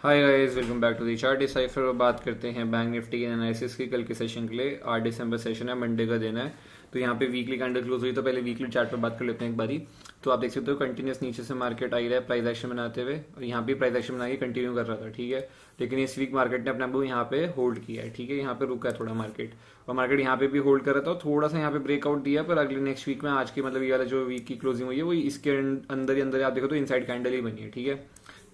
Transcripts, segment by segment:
Hi guys, welcome back to the chart decipher. बात करते हैं बैंक निफ्टी के एनालिसिस की कल के सेशन के लिए। 8 दिसंबर सेशन है, मंडे का दिन है। तो यहाँ पे वीकली कैंडल क्लोज हुई, तो पहले वीकली चार्ट पर बात कर लेते हैं एक बारी। तो आप देख सकते हो कंटिन्यूस नीचे से मार्केट आई रहा है प्राइस एक्शन बनाते हुए, और यहाँ पे प्राइस एक्शन बना के कंटिन्यू कर रहा था, ठीक है। लेकिन इस वीक मार्केट ने अपने आप को यहाँ पे होल्ड किया है, ठीक है। यहाँ पे रुका है थोड़ा मार्केट, और मार्केट यहाँ पे भी होल्ड कर रहा था, थोड़ा सा यहाँ पे ब्रेकआउट दिया। पर अगले नेक्स्ट वीक में आज की मतलब ये वाला जो वीक की क्लोजिंग हुई है वो इसके अंदर ही अंदर आप देखो तो इनसाइड कैंडल ही बनी है, ठीक है।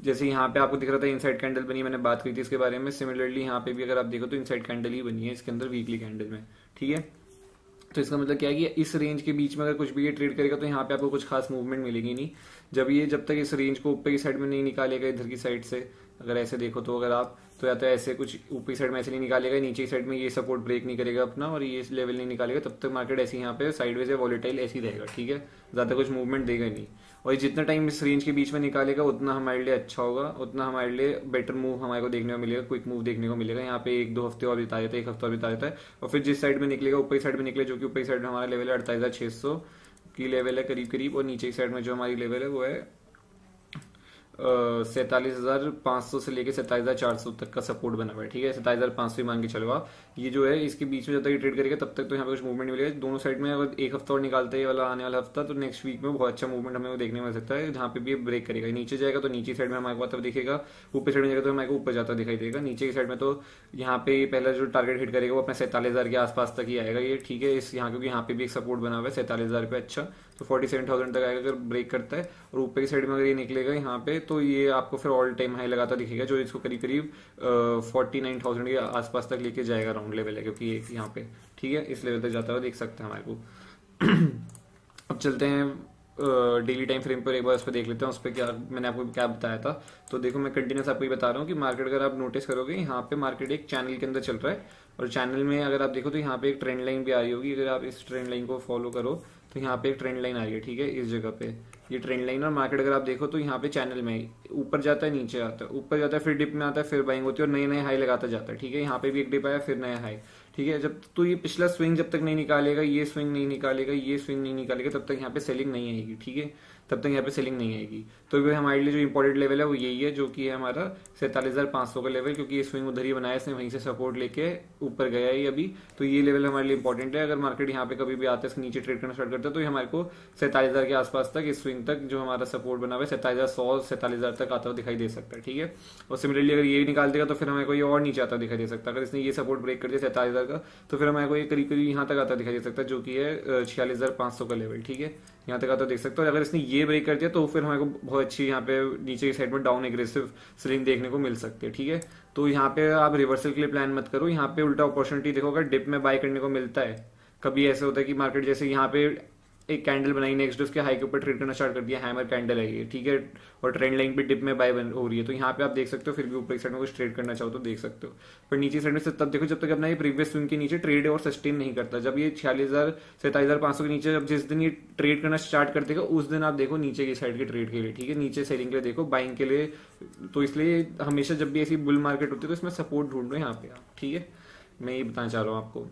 जैसे यहाँ पे आपको दिख रहा था इनसाइड कैंडल बनी, मैंने बात की थी इसके बारे में। सिमिलरली यहाँ पे भी अगर आप देखो तो इनसाइड कैंडल ही बनी है इसके अंदर वीकली कैंडल में, ठीक है। तो इसका मतलब क्या है कि इस रेंज के बीच में अगर कुछ भी ये ट्रेड करेगा तो यहाँ पे आपको कुछ खास मूवमेंट मिलेगी नहीं। जब तक इस रेंज को ऊपर की साइड में नहीं निकालेगा इधर की साइड से, अगर ऐसे देखो तो अगर आप तो या तो ऐसे कुछ ऊपरी साइड में ऐसे नहीं निकालेगा, नीचे की साइड में ये सपोर्ट ब्रेक नहीं करेगा अपना और ये लेवल नहीं निकालेगा, तब तक मार्केट ऐसे यहाँ पे साइडवेज या वॉलेटाइल ऐसे ही रहेगा, ठीक है। ज्यादा कुछ मूवमेंट देगा नहीं, और जितना टाइम इस रेंज के बीच में निकालेगा उतना हमारे लिए अच्छा होगा, उतना हमारे लिए बेटर मूव हमारे को देखने को मिलेगा, क्विक मूव देखने को मिलेगा। यहाँ पे 1-2 हफ्ते और बिता देता है, 1 हफ्ता और बिता देता है, और फिर जिस साइड में निकलेगा ऊपरी साइड में निकले, जो कि ऊपरी साइड में हमारा लेवल है 48,600 की लेवल है करीब करीब, और नीचे की साइड में जो हमारी लेवल है वो है 47,500 से लेके 27,400 तक का सपोर्ट बना हुआ है, ठीक है। 27,500 ही मान के चलो आप। ये जो है इसके बीच में जब तक ये ट्रेड करेगा तब तक तो यहाँ पे कुछ मूवमेंट मिलेगा दोनों साइड में। अगर 1 हफ्ता और निकालते हैं वाला आने वाला हफ्ता, तो नेक्स्ट वीक में बहुत अच्छा मूवमेंट हमें देखने को मिल सकता है, जहाँ पे भी ब्रेक करेगा। नीचे जाएगा तो नीचे साइड में हमारे को दिखेगा, ऊपर साइड में जाएगा तो हमारे को ऊपर जाता दिखाई देगा। नीचे की साइड में तो यहाँ पे पहला जो टारगेट हिट करेगा वो अपने 47,000 के आसपास तक ही आएगा ये, ठीक है। इस यहाँ क्योंकि यहाँ पे भी एक सपोर्ट बना हुआ है 47,000 पे, अच्छा तो 47,000 तक आएगा अगर ब्रेक करता है। और ऊपर की साइड में अगर ये निकलेगा यहाँ पे तो ये आपको फिर ऑल टाइम हाई लगाता दिखेगा, जो इसको करीब करीब 49,000 के आसपास तक लेके जाएगा, राउंड लेवल है क्योंकि ये यहाँ पे, ठीक है, इस लेवल तक जाता हुआ देख सकते हैं हमारे को। अब चलते हैं डेली टाइम फ्रेम पर एक बार उस पर देख लेते हैं, उस पर क्या मैंने आपको क्या बताया था। तो देखो मैं कंटिन्यूस आपको ये बता रहा हूँ कि मार्केट अगर आप नोटिस करोगे यहाँ पे मार्केट एक चैनल के अंदर चल रहा है, और चैनल में अगर आप देखो तो यहाँ पे एक ट्रेंड लाइन भी आ रही होगी। अगर आप इस ट्रेंड लाइन को फॉलो करो तो यहाँ पे एक ट्रेंड लाइन आ रही है, ठीक है, इस जगह पे ये ट्रेंड लाइन। और मार्केट अगर आप देखो तो यहाँ पे चैनल में ऊपर जाता है, नीचे आता है, ऊपर जाता है, फिर डिप में आता है, फिर बाइंग होती है और नए नए हाई लगाता जाता है, ठीक है। यहाँ पे भी एक डिप आया, फिर नया हाई, ठीक है। जब तो ये पिछला स्विंग जब तक नहीं निकालेगा, ये स्विंग नहीं निकालेगा, ये स्विंग नहीं निकालेगा, तब तक यहाँ पे सेलिंग नहीं आएगी, ठीक है, तब तक यहाँ पे सेलिंग नहीं आएगी। तो वो हमारे लिए जो इंपॉर्टेंट लेवल है वो यही है, जो कि है हमारा 47,500 का लेवल, क्योंकि ये स्विंग उधर ही बनाया इसने, वहीं से सपोर्ट लेके ऊपर गया है अभी। तो ये लेवल हमारे लिए इंपॉर्टेंट है। अगर मार्केट यहाँ पे कभी भी आता है इसके नीचे ट्रेड करना स्टार्ट करता है तो हमारे को 47,000 के आसपास तक इस स्विंग तक जो हमारा सपोर्ट बना हुआ है 47,100 47,000 तक आता हुआ दिखाई दे सकता है, ठीक है। और सिमिलरली अगर ये भी निकाल देगा तो फिर हमें कोई और नीचे आता दिखाई दे सकता है। अगर इसने ये सपोर्ट ब्रेक कर दिया 47,000 का तो फिर हमारे को ये करीब करीब यहाँ तक आता दिखाई दे सकता है, जो कि है 46,500 का लेवल, ठीक है, यहाँ तक आता देख सकते हो। और अगर इसने ये ब्रेक कर दिया तो फिर हमारे को बहुत अच्छी यहाँ पे नीचे की साइड में डाउन एग्रेसिव सेलिंग देखने को मिल सकती है, ठीक है। तो यहाँ पे आप रिवर्सल के लिए प्लान मत करो, यहाँ पे उल्टा अपॉर्चुनिटी देखो, अगर डिप में बाय करने को मिलता है। कभी ऐसे होता है कि मार्केट जैसे यहाँ पे एक कैंडल बनाई, नेक्स्ट उसके हाई के ऊपर ट्रेड करना स्टार्ट कर दिया, हैमर कैंडल है ये, ठीक है, और ट्रेंड लाइन पे डिप में बाय हो रही है, तो यहाँ पे आप देख सकते हो। फिर भी ऊपर साइड में कुछ ट्रेड करना चाहो तो देख सकते हो, पर नीचे साइड में से तब देखो जब तक अपना ये प्रीवियस स्विंग के नीचे ट्रेड और सस्टेन नहीं करता। जब ये 47,500 के नीचे जब जिस दिन ये ट्रेड करना स्टार्ट कर देगा उस दिन आप देखो नीचे की साइड के ट्रेड के लिए, ठीक है, नीचे सेलिंग के लिए देखो, बाइंग के लिए। तो इसलिए हमेशा जब भी ऐसी बुल मार्केट होती है तो इसमें सपोर्ट ढूंढ लो यहाँ पे आप, ठीक है, मैं ये बताना चाह रहा हूँ आपको।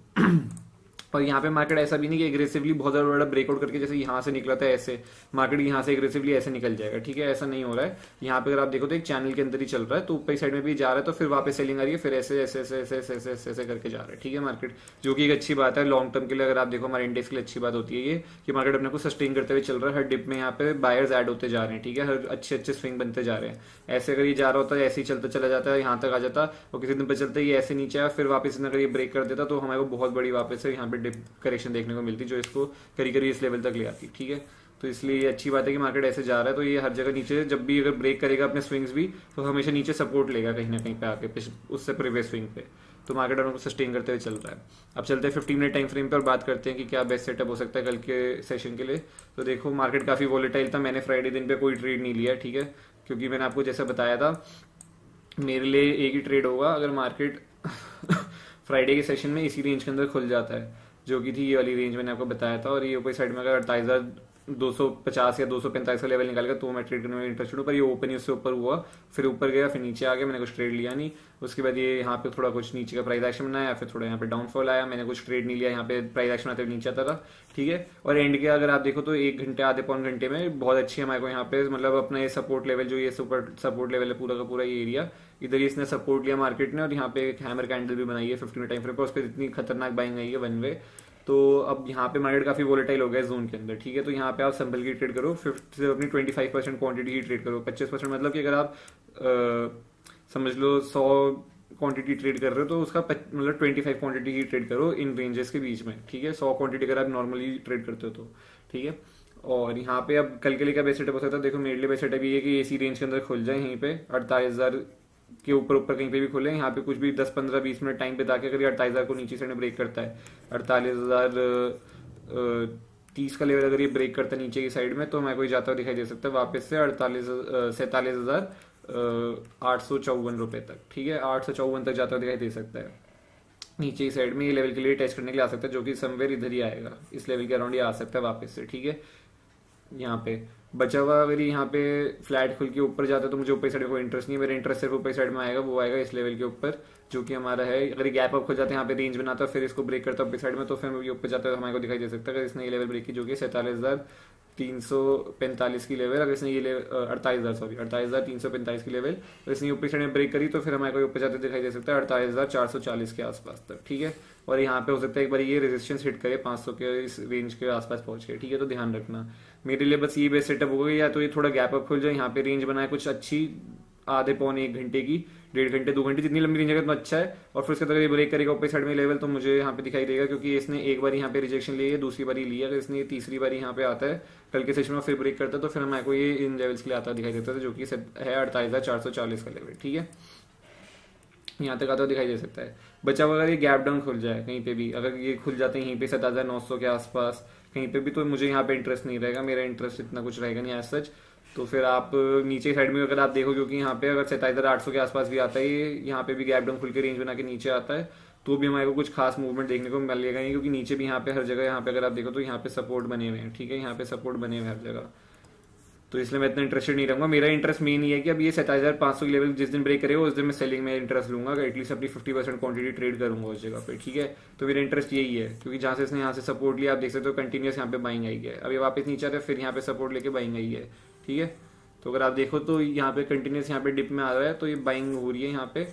और यहाँ पे मार्केट ऐसा भी नहीं कि एग्रेसिवली बहुत ज्यादा बड़ा ब्रेकआउट करके जैसे यहाँ से निकला था ऐसे मार्केट यहाँ से एग्रेसिवली ऐसे निकल जाएगा, ठीक है, ऐसा नहीं हो रहा है। यहाँ पे अगर आप देखो तो एक चैनल के अंदर ही चल रहा है, तो ऊपर साइड में भी जा रहा है, तो फिर वापस सेलिंग आ रही है, फिर ऐसे ऐसे ऐसे ऐसे ऐसे ऐसे ऐसे ऐसे करके जा रहा है, ठीक है मार्केट, जो कि एक अच्छी बात है लॉन्ग टर्म के लिए। अगर आप देखो हमारे इंडेक्स के लिए अच्छी बात होती है ये कि मार्केट अपने को सस्टेन करते हुए चल रहा है, हर डिप में यहाँ पे बायर्स ऐड होते जा रहे हैं, ठीक है, हर अच्छे अच्छे स्विंग बनते जा रहे हैं। ऐसे अगर ये जा रहा होता है ऐसे ही चलता चला जाता है, यहाँ तक आ जाता, और किसी दिन पे चलता है ये ऐसे नीचे आया, फिर वापस अगर ये ब्रेक कर देता तो हमारे को बहुत बड़ी वापस से यहाँ पे डिप करेक्शन देखने को मिलती, जो इसको करीब करीब इस लेवल तक ले आती, ठीक है। तो इसलिए ये अच्छी बात है कि मार्केट ऐसे जा रहा है, तो ये हर जगह नीचे जब भी अगर ब्रेक करेगा अपने स्विंग्स भी तो हमेशा नीचे सपोर्ट लेगा कहीं ना कहीं पे आके उससे प्रीवियस स्विंग पे, तो मार्केट उनको सस्टेन करते हुए चल रहा है। अब चलते हैं 15 मिनट टाइम फ्रेम पर, बात करते हैं कि क्या बेस्ट सेटअप हो सकता है कल के सेशन के लिए। तो देखो मार्केट काफी वॉलेटाइल था, मैंने फ्राइडे दिन पे कोई ट्रेड नहीं लिया, ठीक है, क्योंकि मैंने आपको जैसा बताया था मेरे लिए एक ही ट्रेड होगा अगर मार्केट फ्राइडे के सेशन में इसी रेंज के अंदर खुल जाता है, जो कि थी ये वाली रेंज मैंने आपको बताया था। और ये ऊपर साइड में अगर 250 या 245 का लेवल निकालेगा तो मैं ट्रेड करने में इंटरेस्टेड हूँ, पर ये ओपन ही उससे ऊपर हुआ, फिर ऊपर गया, फिर नीचे आ गया, मैंने कुछ ट्रेड लिया नहीं। उसके बाद ये यहाँ पे थोड़ा कुछ नीचे का प्राइस एक्शन बनाया, फिर थोड़ा यहाँ पे डाउनफॉल आया, मैंने कुछ ट्रेड नहीं लिया, यहाँ पे प्राइस एक्शन आते हुए नीचे आता था, ठीक है। और एंड के अगर आप देखो तो 1 घंटे आधे पौन घंटे में बहुत अच्छी हमारे को यहाँ पे मतलब अपना ये सपोर्ट लेवल जो ये सुपर सपोर्ट लेवल है पूरा का पूरा ये एरिया, इधर ही इसने सपोर्ट लिया मार्केट ने, और यहाँ पे एक हैमर कैंडल भी बनाई है 15 टाइम फ्रेम पर, उस पर इतनी खतरनाक बाइंग आई है वन वे। तो अब यहाँ पे मार्केट काफी वोलेटाइल हो गया है जोन के अंदर, ठीक है। तो यहाँ पे आप सिंपल की ट्रेड करो, 50 से अपनी 25% क्वांटिटी की ट्रेड करो, 25% मतलब कि अगर आप समझ लो 100 क्वांटिटी ट्रेड कर रहे हो तो उसका मतलब 25 क्वांटिटी की ट्रेड करो इन रेंजेस के बीच में, ठीक है। 100 क्वांटिटी अगर आप नॉर्मली ट्रेड करते हो तो, ठीक है। और यहाँ पे अब कल के लिए क्या बेस्ट सेटअप हो सकता है, देखो मेरे लिए बेस्ट सेटअप ये है कि इसी रेंज के अंदर खुल जाए, यहीं पे 48,000 के ऊपर ऊपर कहीं पे भी खुले, यहाँ पे कुछ भी 10 15 20 मिनट टाइम पे ताकि अगर ये 48,000 को नीचे से ब्रेक करता है, 48,030 का लेवल अगर ये ब्रेक करता है नीचे की साइड में, तो हमें कोई जाता हुआ दिखाई दे सकता है वापस से 47,854 तक, ठीक है। 854 तक जाता हुआ दिखाई दे सकता है नीचे की साइड में, ये लेवल के लिए टेस्ट करने के लिए आ सकता है, जो कि समवेयर इधर ही आएगा, इस लेवल के अराउंड ये आ सकता है वापस से, ठीक है। यहाँ पे बचा हुआ अगर यहाँ पे फ्लैट खुल के ऊपर जाता है तो मुझे ऊपर साइड में कोई इंटरेस्ट नहीं है, मेरा इंटरेस्ट सिर्फ ऊपर साइड में आएगा, वो आएगा इस लेवल के ऊपर जो कि हमारा है। अगर ये गैप अप खुल जाता है यहाँ पे रेंज बनाता है, फिर इसको ब्रेक करता है ऊपर साइड में, तो फिर ये ऊपर जाता है हमारे को दिखाई दे सकता है। अगर इसने ये लेवल ब्रेक की जो कि 47,345 की लेवल, अगर इसने ये लेवल 48,345 की लेवल, तो इसने ऊपर साइड में ब्रेक करी तो फिर हमारे को ऊपर जाते दिखाई दे सकता है 48,440 के आसपास तक, ठीक है। और यहाँ पे हो सकता है एक बार ये रेजिस्टेंस हिट करे 500 के इस रेंज के आसपास पहुंच के, ठीक है। तो ध्यान रखना मेरे लिए बस ये बेस्ट सेटअप होगा, या तो ये थोड़ा गैप अप खुल जाए, यहाँ पे रेंज बनाए कुछ अच्छी आधे पौने 1 घंटे की, 1.5 घंटे 2 घंटे, जितनी लंबी रेंज है तो अच्छा है। और फिर उसके बाद ये ब्रेक करेगा ऊपर साइड में लेवल तो मुझे यहाँ पे दिखाई देगा, क्योंकि इसने एक बार यहाँ पे रिजेक्शन ली है, दूसरी बार लिया, अगर इसने तीसरी बार यहाँ पे आता है कल के सेशन में फिर ब्रेक करता है तो फिर हमारे को ये इन लेवल्स के लिए आता दिखाई देता है, जो कि है 48,440 का लेवल, ठीक है। यहाँ तक आता दिखाई दे सकता है। बचा हुआ अगर ये गैप डाउन खुल जाए कहीं पे भी, अगर ये खुल जाते हैं यहीं पे 7,900 के आसपास कहीं पे भी, तो मुझे यहाँ पे इंटरेस्ट नहीं रहेगा, मेरा इंटरेस्ट इतना कुछ रहेगा नहीं एज सच। तो फिर आप नीचे साइड में अगर आप देखो, क्योंकि यहाँ पे अगर 27,800 के आसपास भी आता है, ये यहाँ पे भी गैप डाउन खुल के रेंज बना के नीचे आता है, तो भी हमारे को कुछ खास मूवमेंट देखने को मिलेगा नहीं, क्योंकि नीचे भी यहाँ पे हर जगह यहाँ पे अगर आप देखो तो यहाँ पे सपोर्ट बने हुए हैं, ठीक है। यहाँ पे सपोर्ट बने हुए हर जगह, तो इसलिए मैं इतना इंटरेस्टेड नहीं रहूंगा। मेरा इंटरेस्ट मेन ये है कि अब ये 27,500 की लेवल जिस दिन ब्रेक करेगा उस दिन मैं सेलिंग में इंटरेस्ट लूंगा, एटलीस्ट अपनी 50% क्वांटिटी ट्रेड करूंगा उस जगह पे, ठीक है। तो मेरा इंटरेस्ट यही है, क्योंकि जहां से इसने यहाँ से सपोर्ट लिया आप देख सकते हो कंटिन्यूस यहाँ पे बाइंग आई है, अब ये वापस नीचे आता है फिर यहाँ पे सपोर्ट लेके बाइंग आई है, ठीक है। तो अगर आप देखो तो यहाँ पे कंटिन्यूस यहाँ पे डिप में आ रहा है, तो ये बाइंग हो रही है यहाँ पे,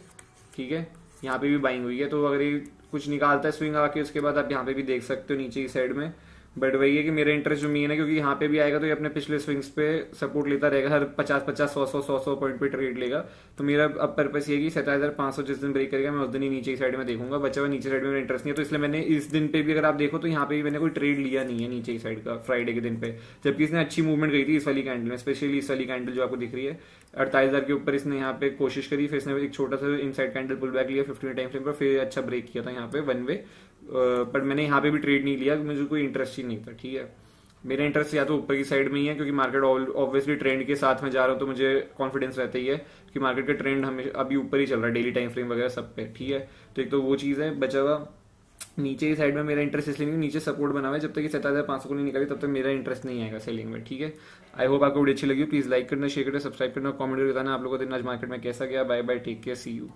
ठीक है। यहाँ पे भी बाइंग हुई है, तो अगर ये कुछ निकालता है स्विंग आके उसके बाद आप यहाँ पे भी देख सकते हो नीचे की साइड में। बट वही है कि मेरा इंटरेस्ट जो मेन है, क्योंकि यहाँ पे भी आएगा तो ये अपने पिछले स्विंग्स पे सपोर्ट लेता रहेगा, हर 50-50 100-100 पॉइंट पे ट्रेड लेगा। तो मेरा अब पर्पस ये है कि 27,500 जिस दिन ब्रेक करेगा मैं उस दिन ही नीचे की साइड में देखूंगा, बचा हुआ नीचे साइड में मेरा इंटरेस्ट नहीं है। तो इसलिए मैंने इस दिन पे भी अगर आप देखो तो यहाँ पे भी मैंने कोई ट्रेड लिया नहीं है नीचे की साइड का फ्राइडे के दिन पे, जबकि इसने अच्छी मूवमेंट गई थी इस वाली कैंडल में, स्पेशली इस वाली कैंडल जो आपको दिख रही है 48,000 के ऊपर इसने यहाँ पे कोशिश करी, फिर इसने एक छोटा सा इनसाइड कैंडल पुल बैक लिया 15 टाइम फ्रेम पर, फिर अच्छा ब्रेक किया था यहाँ पे वन वे। बट मैंने यहाँ पे भी ट्रेड नहीं लिया, मुझे कोई इंटरेस्ट ही नहीं था, ठीक है। मेरा इंटरेस्ट या तो ऊपर की साइड में ही है, क्योंकि मार्केट ऑब्वियसली ट्रेंड के साथ में जा रहा हूं, तो मुझे कॉन्फिडेंस रहता ही है कि मार्केट का ट्रेंड हमेशा अभी ऊपर ही चल रहा है डेली टाइम फ्रेम वगैरह सब पे, ठीक है। तो एक तो वो चीज है। बचा हुआ नीचे की साइड में मेरा इंटरेस्ट इसलिए नहीं, नीचे सपोर्ट बना हुआ है, जब तक 27,500 को नहीं निकाली तब तक मेरा इंटरेस्ट नहीं आएगा सेलिंग में, ठीक है। आई होप आपको वीडियो अच्छी लगी, प्लीज लाइक करना, शेयर करना, सब्सक्राइब करना, कमेंट करके बताना आप लोगों को दिन आज मार्केट में कैसा गया। Bye bye, take care, see you.